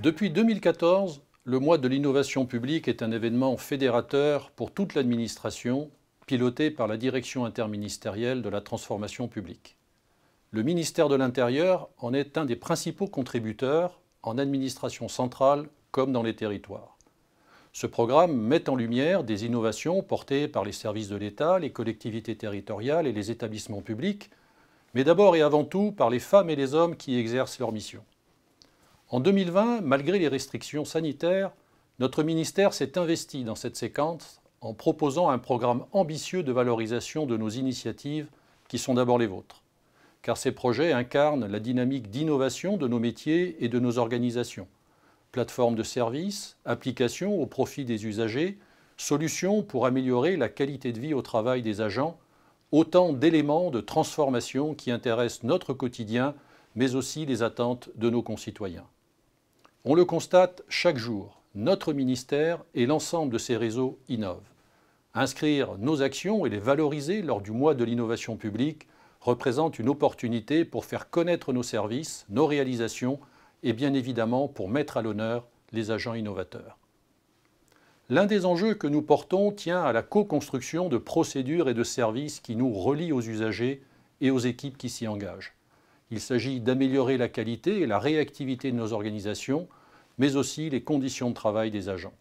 Depuis 2014, le mois de l'innovation publique est un événement fédérateur pour toute l'administration, piloté par la Direction interministérielle de la transformation publique. Le ministère de l'Intérieur en est un des principaux contributeurs en administration centrale comme dans les territoires. Ce programme met en lumière des innovations portées par les services de l'État, les collectivités territoriales et les établissements publics, mais d'abord et avant tout par les femmes et les hommes qui exercent leur mission. En 2020, malgré les restrictions sanitaires, notre ministère s'est investi dans cette séquence en proposant un programme ambitieux de valorisation de nos initiatives qui sont d'abord les vôtres. Car ces projets incarnent la dynamique d'innovation de nos métiers et de nos organisations. Plateformes de services, applications au profit des usagers, solutions pour améliorer la qualité de vie au travail des agents, autant d'éléments de transformation qui intéressent notre quotidien, mais aussi les attentes de nos concitoyens. On le constate chaque jour, notre ministère et l'ensemble de ses réseaux innovent. Inscrire nos actions et les valoriser lors du mois de l'innovation publique représente une opportunité pour faire connaître nos services, nos réalisations et bien évidemment pour mettre à l'honneur les agents innovateurs. L'un des enjeux que nous portons tient à la co-construction de procédures et de services qui nous relient aux usagers et aux équipes qui s'y engagent. Il s'agit d'améliorer la qualité et la réactivité de nos organisations, mais aussi les conditions de travail des agents.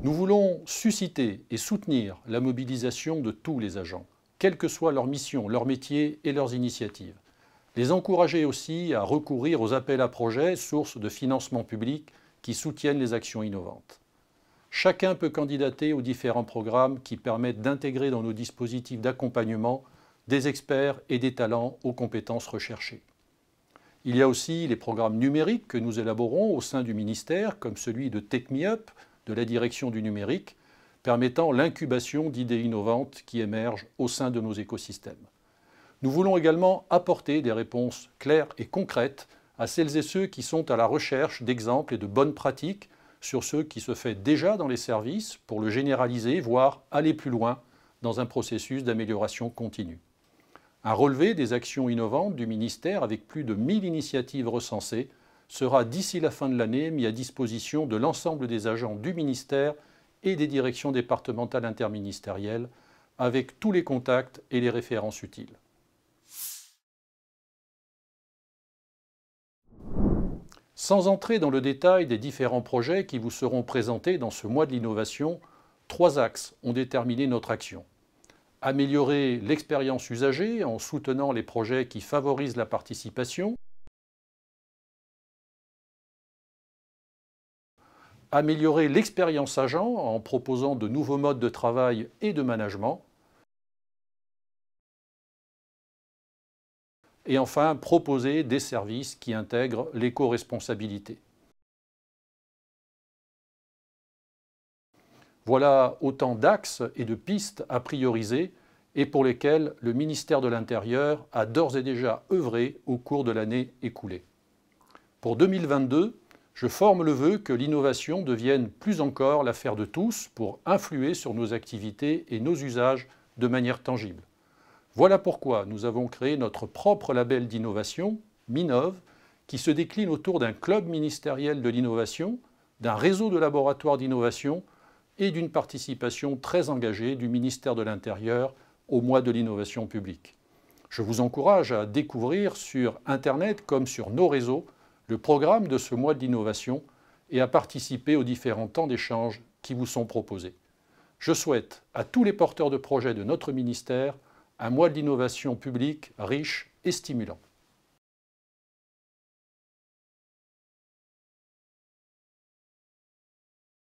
Nous voulons susciter et soutenir la mobilisation de tous les agents, quelle que soit leur mission, leur métier et leurs initiatives. Les encourager aussi à recourir aux appels à projets, sources de financement public qui soutiennent les actions innovantes. Chacun peut candidater aux différents programmes qui permettent d'intégrer dans nos dispositifs d'accompagnement des experts et des talents aux compétences recherchées. Il y a aussi les programmes numériques que nous élaborons au sein du ministère, comme celui de TechMeUp, de la direction du numérique, permettant l'incubation d'idées innovantes qui émergent au sein de nos écosystèmes. Nous voulons également apporter des réponses claires et concrètes à celles et ceux qui sont à la recherche d'exemples et de bonnes pratiques sur ce qui se fait déjà dans les services pour le généraliser, voire aller plus loin dans un processus d'amélioration continue. Un relevé des actions innovantes du ministère avec plus de 1000 initiatives recensées sera d'ici la fin de l'année mis à disposition de l'ensemble des agents du ministère et des directions départementales interministérielles avec tous les contacts et les références utiles. Sans entrer dans le détail des différents projets qui vous seront présentés dans ce mois de l'innovation, 3 axes ont déterminé notre action. Améliorer l'expérience usagée en soutenant les projets qui favorisent la participation. Améliorer l'expérience agent en proposant de nouveaux modes de travail et de management. Et enfin, proposer des services qui intègrent l'éco-responsabilité. Voilà autant d'axes et de pistes à prioriser et pour lesquels le ministère de l'Intérieur a d'ores et déjà œuvré au cours de l'année écoulée. Pour 2022, je forme le vœu que l'innovation devienne plus encore l'affaire de tous pour influer sur nos activités et nos usages de manière tangible. Voilà pourquoi nous avons créé notre propre label d'innovation, Minov, qui se décline autour d'un club ministériel de l'innovation, d'un réseau de laboratoires d'innovation et d'une participation très engagée du ministère de l'Intérieur au mois de l'innovation publique. Je vous encourage à découvrir sur Internet comme sur nos réseaux le programme de ce mois de l'innovation et à participer aux différents temps d'échange qui vous sont proposés. Je souhaite à tous les porteurs de projets de notre ministère un mois de l'innovation publique riche et stimulant.